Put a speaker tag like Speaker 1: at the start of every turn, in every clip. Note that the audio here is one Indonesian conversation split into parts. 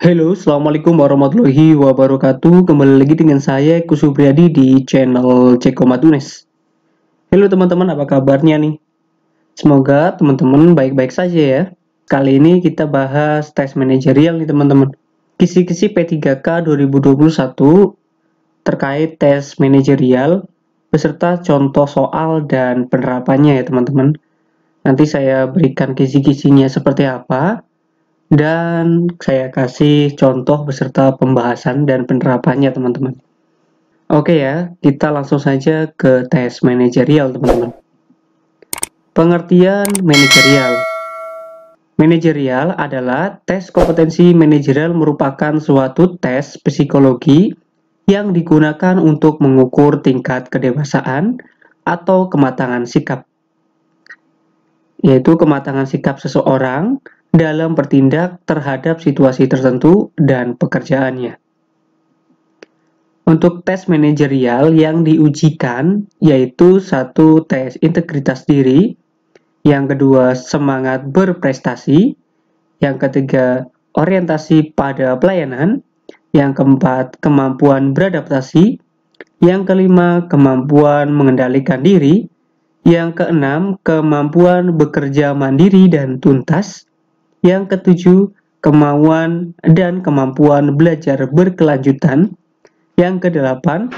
Speaker 1: Halo, Assalamualaikum warahmatullahi wabarakatuh. Kembali lagi dengan saya, Kusubriyadi, di channel Ceko Matunes. Halo teman-teman, apa kabarnya nih? Semoga teman-teman baik-baik saja ya. Kali ini kita bahas tes manajerial nih teman-teman. Kisi-kisi P3K 2021 terkait tes manajerial beserta contoh soal dan penerapannya ya teman-teman. Nanti saya berikan kisi-kisinya seperti apa, dan saya kasih contoh beserta pembahasan dan penerapannya teman-teman. Oke ya, kita langsung saja ke tes manajerial teman-teman. Pengertian manajerial. Manajerial adalah tes kompetensi manajerial, merupakan suatu tes psikologi yang digunakan untuk mengukur tingkat kedewasaan atau kematangan sikap, yaitu kematangan sikap seseorang dalam bertindak terhadap situasi tertentu dan pekerjaannya. Untuk tes manajerial yang diujikan yaitu satu, tes integritas diri, yang kedua semangat berprestasi, yang ketiga orientasi pada pelayanan, yang keempat kemampuan beradaptasi, yang kelima kemampuan mengendalikan diri, yang keenam kemampuan bekerja mandiri dan tuntas, yang ketujuh kemauan dan kemampuan belajar berkelanjutan, yang kedelapan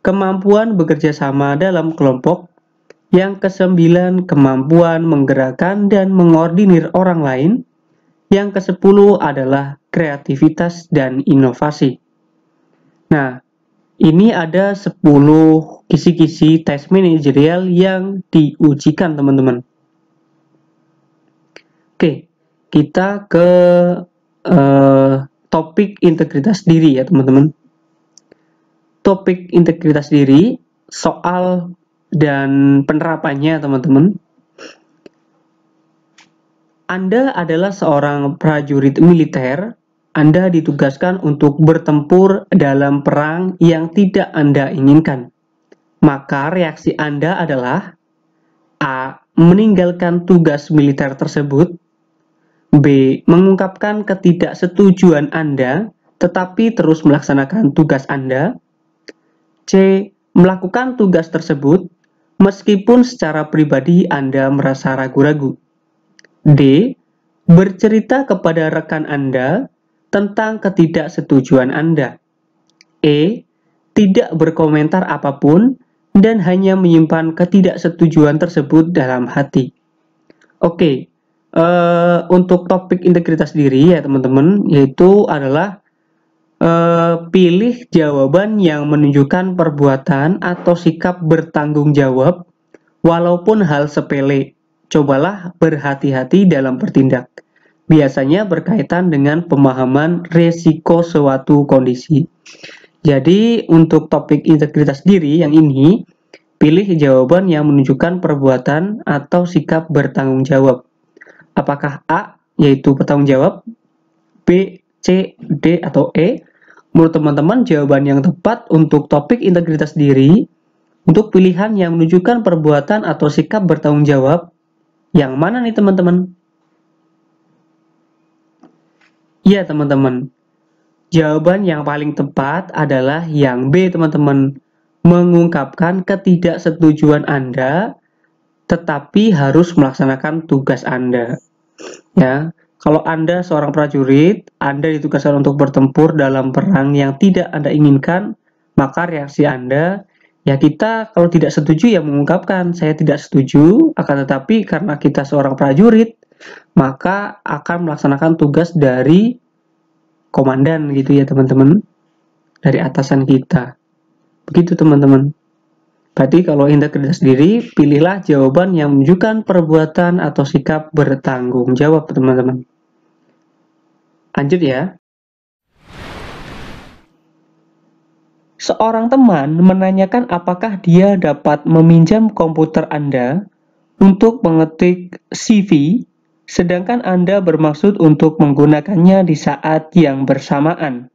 Speaker 1: kemampuan bekerja sama dalam kelompok, yang kesembilan kemampuan menggerakkan dan mengordinir orang lain, yang kesepuluh adalah kreativitas dan inovasi. Nah, ini ada 10 kisi-kisi tes manajerial yang diujikan teman-teman. Oke, kita ke topik integritas diri ya teman-teman. Topik integritas diri, soal dan penerapannya teman-teman. Anda adalah seorang prajurit militer. Anda ditugaskan untuk bertempur dalam perang yang tidak Anda inginkan. Maka reaksi Anda adalah A. Meninggalkan tugas militer tersebut, B. Mengungkapkan ketidaksetujuan Anda tetapi terus melaksanakan tugas Anda, C. Melakukan tugas tersebut meskipun secara pribadi Anda merasa ragu-ragu, D. Bercerita kepada rekan Anda tentang ketidaksetujuan Anda, E. Tidak berkomentar apapun dan hanya menyimpan ketidaksetujuan tersebut dalam hati. Oke, untuk topik integritas diri ya teman-teman, yaitu adalah pilih jawaban yang menunjukkan perbuatan atau sikap bertanggung jawab walaupun hal sepele. Cobalah berhati-hati dalam bertindak. Biasanya berkaitan dengan pemahaman resiko suatu kondisi. Jadi untuk topik integritas diri yang ini, pilih jawaban yang menunjukkan perbuatan atau sikap bertanggung jawab. Apakah A, yaitu bertanggung jawab, B, C, D, atau E? Menurut teman-teman, jawaban yang tepat untuk topik integritas diri, untuk pilihan yang menunjukkan perbuatan atau sikap bertanggung jawab, yang mana nih teman-teman? Iya teman-teman, jawaban yang paling tepat adalah yang B teman-teman. Mengungkapkan ketidaksetujuan Anda, tetapi harus melaksanakan tugas Anda. Ya, kalau Anda seorang prajurit, Anda ditugaskan untuk bertempur dalam perang yang tidak Anda inginkan, maka reaksi Anda, ya kita kalau tidak setuju ya mengungkapkan, saya tidak setuju, akan tetapi karena kita seorang prajurit, maka akan melaksanakan tugas dari komandan gitu ya teman-teman, dari atasan kita. Begitu teman-teman. Berarti kalau integritas diri, pilihlah jawaban yang menunjukkan perbuatan atau sikap bertanggung jawab teman-teman. Lanjut ya. Seorang teman menanyakan apakah dia dapat meminjam komputer Anda untuk mengetik CV, sedangkan Anda bermaksud untuk menggunakannya di saat yang bersamaan.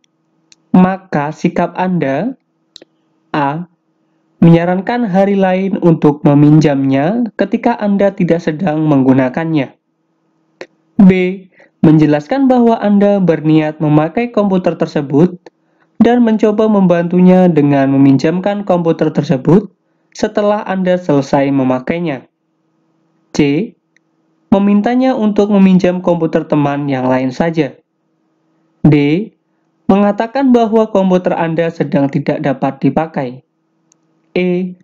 Speaker 1: Maka sikap Anda: A. Menyarankan hari lain untuk meminjamnya ketika Anda tidak sedang menggunakannya. B. menjelaskan bahwa Anda berniat memakai komputer tersebut dan mencoba membantunya dengan meminjamkan komputer tersebut setelah Anda selesai memakainya. C. Memintanya untuk meminjam komputer teman yang lain saja. D. Mengatakan bahwa komputer Anda sedang tidak dapat dipakai. E.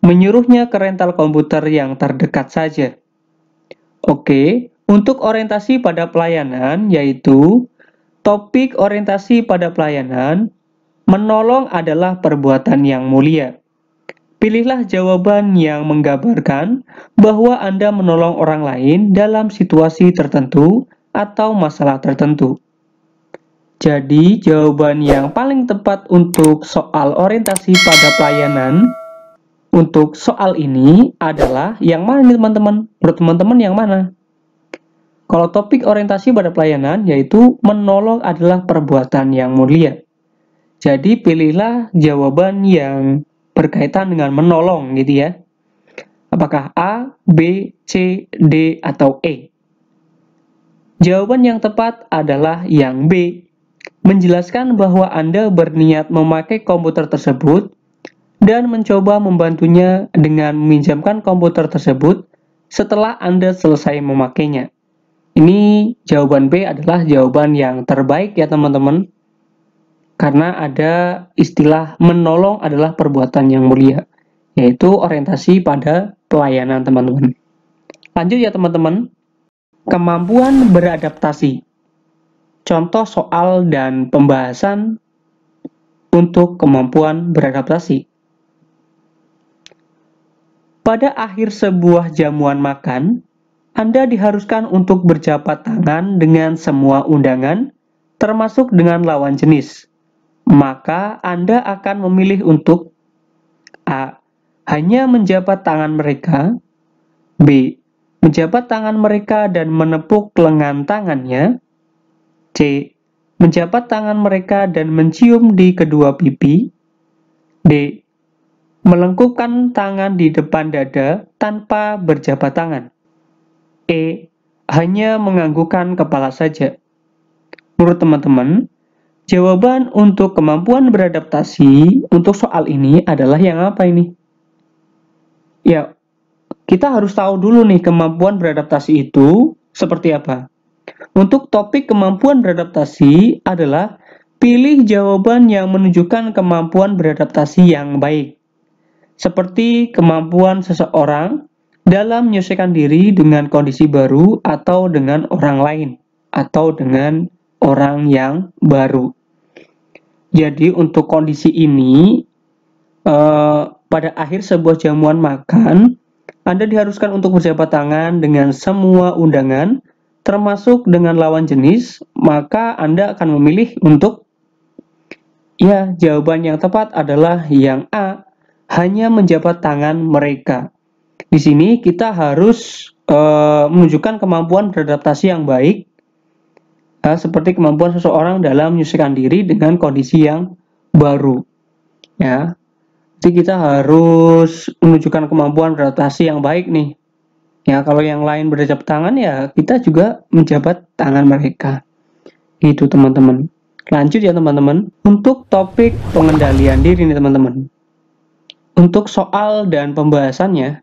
Speaker 1: Menyuruhnya ke rental komputer yang terdekat saja. Oke, untuk orientasi pada pelayanan yaitu topik orientasi pada pelayanan, menolong adalah perbuatan yang mulia. Pilihlah jawaban yang menggambarkan bahwa Anda menolong orang lain dalam situasi tertentu atau masalah tertentu. Jadi, jawaban yang paling tepat untuk soal orientasi pada pelayanan untuk soal ini adalah yang mana nih teman-teman? Menurut teman-teman yang mana? Kalau topik orientasi pada pelayanan yaitu menolong adalah perbuatan yang mulia. Jadi, pilihlah jawaban yang berkaitan dengan menolong gitu ya. Apakah A, B, C, D, atau E? Jawaban yang tepat adalah yang B. Menjelaskan bahwa Anda berniat memakai komputer tersebut dan mencoba membantunya dengan meminjamkan komputer tersebut setelah Anda selesai memakainya. Ini jawaban B adalah jawaban yang terbaik ya teman-teman. Karena ada istilah menolong adalah perbuatan yang mulia, yaitu orientasi pada pelayanan teman-teman. Lanjut ya teman-teman. Kemampuan beradaptasi. Contoh soal dan pembahasan untuk kemampuan beradaptasi. Pada akhir sebuah jamuan makan, Anda diharuskan untuk berjabat tangan dengan semua undangan, termasuk dengan lawan jenis. Maka Anda akan memilih untuk A. Hanya menjabat tangan mereka, B. Menjabat tangan mereka dan menepuk lengan tangannya, C. Menjabat tangan mereka dan mencium di kedua pipi, D. Melengkupkan tangan di depan dada tanpa berjabat tangan, E. Hanya menganggukkan kepala saja. Menurut teman-teman, jawaban untuk kemampuan beradaptasi untuk soal ini adalah yang apa ini? Ya, kita harus tahu dulu nih kemampuan beradaptasi itu seperti apa. Untuk topik kemampuan beradaptasi adalah pilih jawaban yang menunjukkan kemampuan beradaptasi yang baik. Seperti kemampuan seseorang dalam menyesuaikan diri dengan kondisi baru atau dengan orang lain atau dengan orang yang baru. Jadi untuk kondisi ini pada akhir sebuah jamuan makan, Anda diharuskan untuk berjabat tangan dengan semua undangan, termasuk dengan lawan jenis, maka Anda akan memilih untuk jawaban yang tepat adalah yang A, hanya menjabat tangan mereka. Di sini kita harus menunjukkan kemampuan beradaptasi yang baik, seperti kemampuan seseorang dalam menyesuaikan diri dengan kondisi yang baru. Ya, jadi kita harus menunjukkan kemampuan beradaptasi yang baik nih. Ya, kalau yang lain berjabat tangan ya kita juga menjabat tangan mereka. Itu teman-teman. Lanjut ya teman-teman. Untuk topik pengendalian diri nih teman-teman. Untuk soal dan pembahasannya,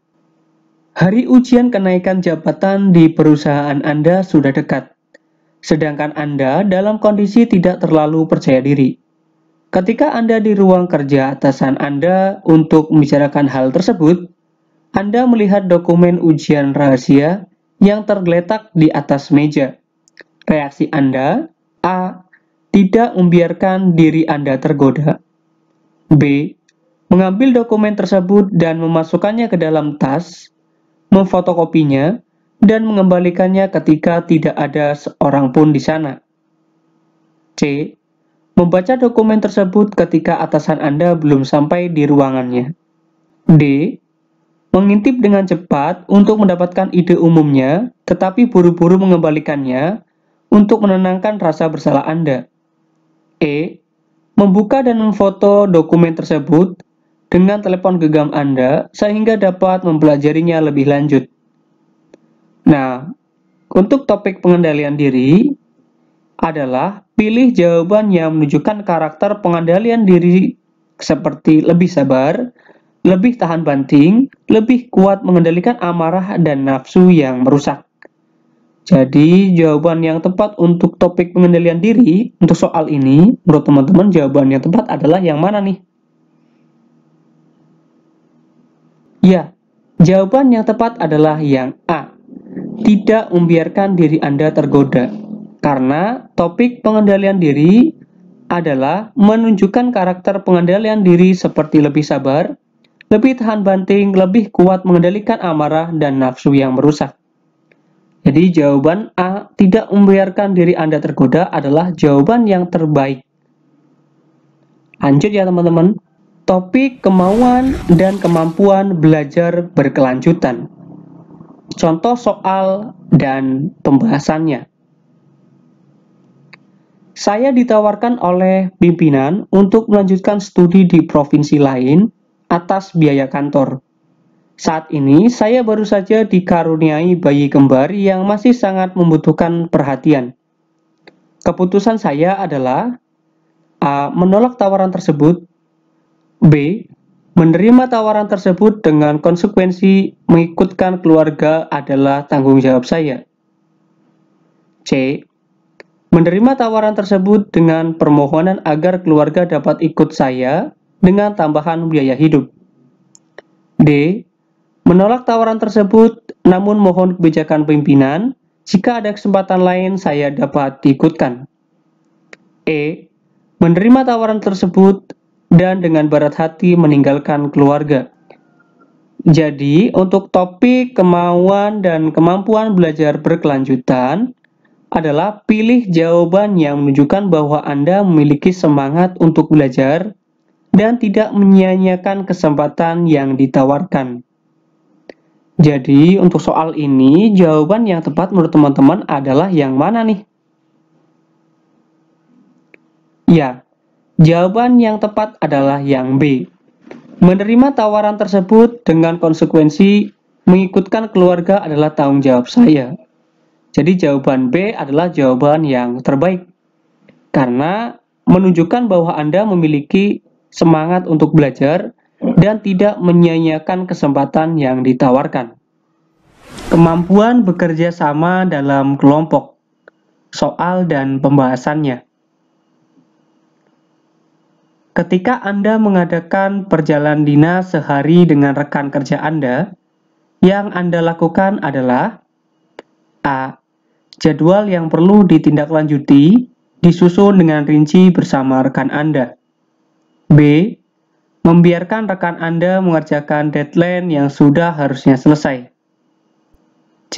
Speaker 1: hari ujian kenaikan jabatan di perusahaan Anda sudah dekat. Sedangkan Anda dalam kondisi tidak terlalu percaya diri. Ketika Anda di ruang kerja atasan Anda untuk membicarakan hal tersebut, Anda melihat dokumen ujian rahasia yang tergeletak di atas meja. Reaksi Anda, A. Tidak membiarkan diri Anda tergoda. B. Mengambil dokumen tersebut dan memasukkannya ke dalam tas, memfotokopinya, dan mengembalikannya ketika tidak ada seorang pun di sana. C. Membaca dokumen tersebut ketika atasan Anda belum sampai di ruangannya. D. Mengintip dengan cepat untuk mendapatkan ide umumnya, tetapi buru-buru mengembalikannya untuk menenangkan rasa bersalah Anda. E. Membuka dan memfoto dokumen tersebut dengan telepon genggam Anda sehingga dapat mempelajarinya lebih lanjut. Nah, untuk topik pengendalian diri, adalah pilih jawaban yang menunjukkan karakter pengendalian diri seperti lebih sabar, lebih tahan banting, lebih kuat mengendalikan amarah dan nafsu yang merusak. Jadi, jawaban yang tepat untuk topik pengendalian diri untuk soal ini, menurut teman-teman jawaban yang tepat adalah yang mana nih? Ya, jawaban yang tepat adalah yang A. Tidak membiarkan diri Anda tergoda. Karena topik pengendalian diri adalah menunjukkan karakter pengendalian diri seperti lebih sabar, lebih tahan banting, lebih kuat mengendalikan amarah dan nafsu yang merusak. Jadi jawaban A, tidak membiarkan diri Anda tergoda adalah jawaban yang terbaik. Lanjut ya teman-teman. Topik kemauan dan kemampuan belajar berkelanjutan. Contoh soal dan pembahasannya. Saya ditawarkan oleh pimpinan untuk melanjutkan studi di provinsi lain atas biaya kantor. Saat ini, saya baru saja dikaruniai bayi kembar yang masih sangat membutuhkan perhatian. Keputusan saya adalah A. Menolak tawaran tersebut. B. Menerima tawaran tersebut dengan konsekuensi mengikutkan keluarga adalah tanggung jawab saya. C. Menerima tawaran tersebut dengan permohonan agar keluarga dapat ikut saya dengan tambahan biaya hidup. D. Menolak tawaran tersebut, namun mohon kebijakan pimpinan, jika ada kesempatan lain saya dapat diikutkan. E. Menerima tawaran tersebut dan dengan berat hati meninggalkan keluarga. Jadi, untuk topik kemauan dan kemampuan belajar berkelanjutan adalah pilih jawaban yang menunjukkan bahwa Anda memiliki semangat untuk belajar dan tidak menyia-nyiakan kesempatan yang ditawarkan. Jadi, untuk soal ini, jawaban yang tepat menurut teman-teman adalah yang mana nih? Ya, jawaban yang tepat adalah yang B. Menerima tawaran tersebut dengan konsekuensi mengikutkan keluarga adalah tanggung jawab saya. Jadi, jawaban B adalah jawaban yang terbaik. Karena menunjukkan bahwa Anda memiliki semangat untuk belajar dan tidak menyia-nyiakan kesempatan yang ditawarkan. Kemampuan bekerja sama dalam kelompok. Soal dan pembahasannya. Ketika Anda mengadakan perjalanan dinas sehari dengan rekan kerja Anda, yang Anda lakukan adalah A. Jadwal yang perlu ditindaklanjuti disusun dengan rinci bersama rekan Anda. B. Membiarkan rekan Anda mengerjakan deadline yang sudah harusnya selesai. C.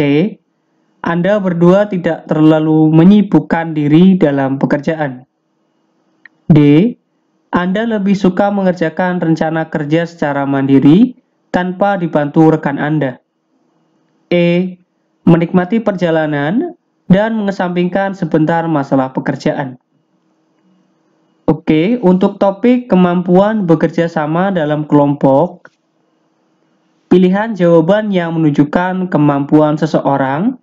Speaker 1: Anda berdua tidak terlalu menyibukkan diri dalam pekerjaan. D. Anda lebih suka mengerjakan rencana kerja secara mandiri tanpa dibantu rekan Anda. E. Menikmati perjalanan dan mengesampingkan sebentar masalah pekerjaan. Oke, untuk topik kemampuan bekerja sama dalam kelompok, pilihan jawaban yang menunjukkan kemampuan seseorang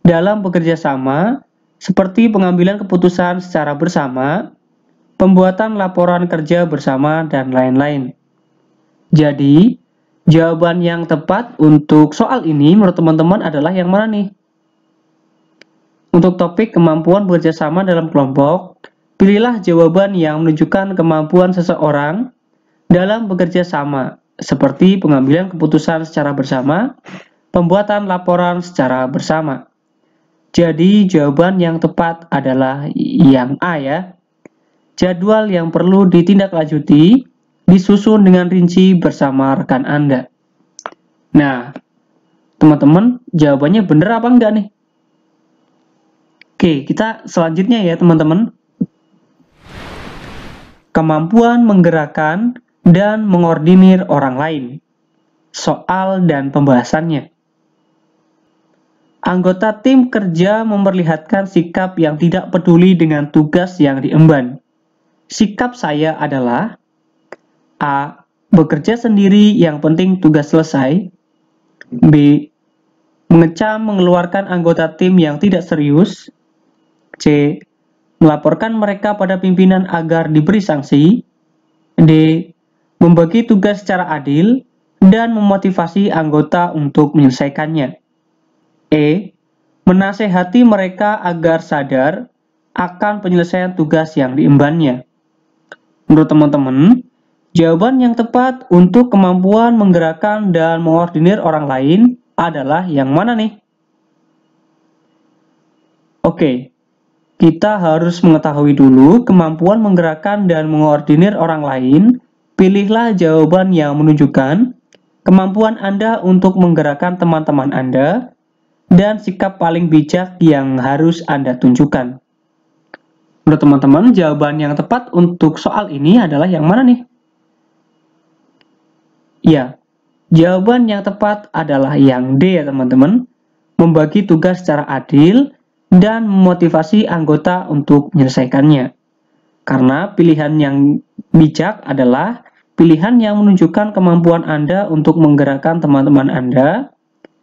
Speaker 1: dalam bekerja sama, seperti pengambilan keputusan secara bersama, pembuatan laporan kerja bersama, dan lain-lain. Jadi, jawaban yang tepat untuk soal ini menurut teman-teman adalah yang mana nih? Untuk topik kemampuan bekerja sama dalam kelompok, pilihlah jawaban yang menunjukkan kemampuan seseorang dalam bekerja sama, seperti pengambilan keputusan secara bersama, pembuatan laporan secara bersama. Jadi, jawaban yang tepat adalah yang A ya. Jadwal yang perlu ditindaklanjuti disusun dengan rinci bersama rekan Anda. Nah, teman-teman, jawabannya benar apa enggak nih? Oke, kita selanjutnya ya teman-teman. Kemampuan menggerakkan dan mengordinir orang lain. Soal dan pembahasannya. Anggota tim kerja memperlihatkan sikap yang tidak peduli dengan tugas yang diemban. Sikap saya adalah A. Bekerja sendiri, yang penting tugas selesai. B. Mengecam mengeluarkan anggota tim yang tidak serius. C. Melaporkan mereka pada pimpinan agar diberi sanksi. D. Membagi tugas secara adil dan memotivasi anggota untuk menyelesaikannya. E. Menasehati mereka agar sadar akan penyelesaian tugas yang diembannya. Menurut teman-teman, jawaban yang tepat untuk kemampuan menggerakkan dan mengordinir orang lain adalah yang mana nih? Oke, kita harus mengetahui dulu kemampuan menggerakkan dan mengordinir orang lain. Pilihlah jawaban yang menunjukkan kemampuan Anda untuk menggerakkan teman-teman Anda dan sikap paling bijak yang harus Anda tunjukkan. Menurut teman-teman, jawaban yang tepat untuk soal ini adalah yang mana nih? Ya, jawaban yang tepat adalah yang D ya teman-teman. Membagi tugas secara adil dan memotivasi anggota untuk menyelesaikannya. Karena pilihan yang bijak adalah pilihan yang menunjukkan kemampuan Anda untuk menggerakkan teman-teman Anda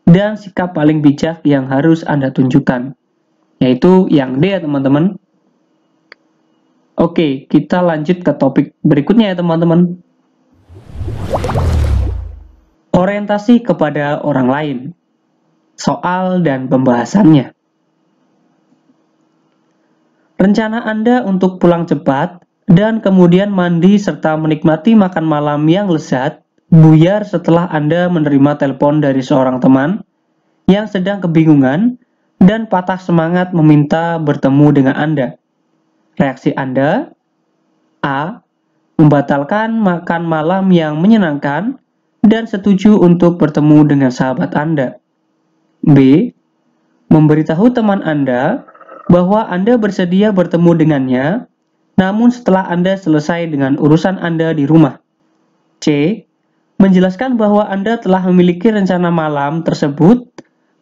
Speaker 1: dan sikap paling bijak yang harus Anda tunjukkan. Yaitu yang D ya teman-teman. Oke, kita lanjut ke topik berikutnya ya teman-teman. Orientasi kepada orang lain. Soal dan pembahasannya. Rencana Anda untuk pulang cepat dan kemudian mandi serta menikmati makan malam yang lezat buyar setelah Anda menerima telepon dari seorang teman yang sedang kebingungan dan patah semangat meminta bertemu dengan Anda. Reaksi Anda: A. Membatalkan makan malam yang menyenangkan dan setuju untuk bertemu dengan sahabat Anda. B. Memberitahu teman Anda bahwa Anda bersedia bertemu dengannya, namun setelah Anda selesai dengan urusan Anda di rumah. C. Menjelaskan bahwa Anda telah memiliki rencana malam tersebut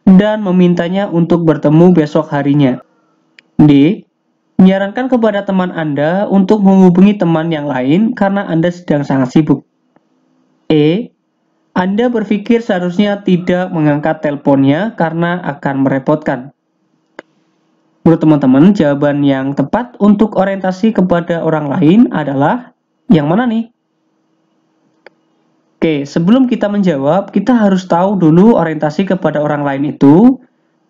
Speaker 1: dan memintanya untuk bertemu besok harinya. D. Menyarankan kepada teman Anda untuk menghubungi teman yang lain karena Anda sedang sangat sibuk. E. Anda berpikir seharusnya tidak mengangkat teleponnya karena akan merepotkan. Menurut teman-teman, jawaban yang tepat untuk orientasi kepada orang lain adalah yang mana nih? Oke, sebelum kita menjawab, kita harus tahu dulu orientasi kepada orang lain itu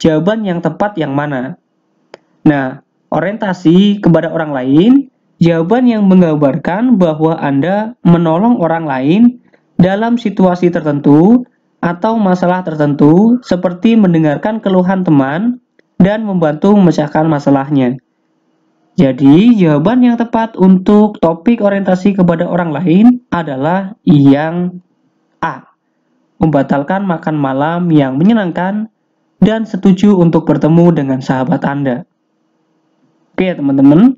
Speaker 1: jawaban yang tepat yang mana. Nah, orientasi kepada orang lain, jawaban yang menggambarkan bahwa Anda menolong orang lain dalam situasi tertentu atau masalah tertentu seperti mendengarkan keluhan teman dan membantu memecahkan masalahnya. Jadi, jawaban yang tepat untuk topik orientasi kepada orang lain adalah yang A. Membatalkan makan malam yang menyenangkan dan setuju untuk bertemu dengan sahabat Anda. Oke teman-teman,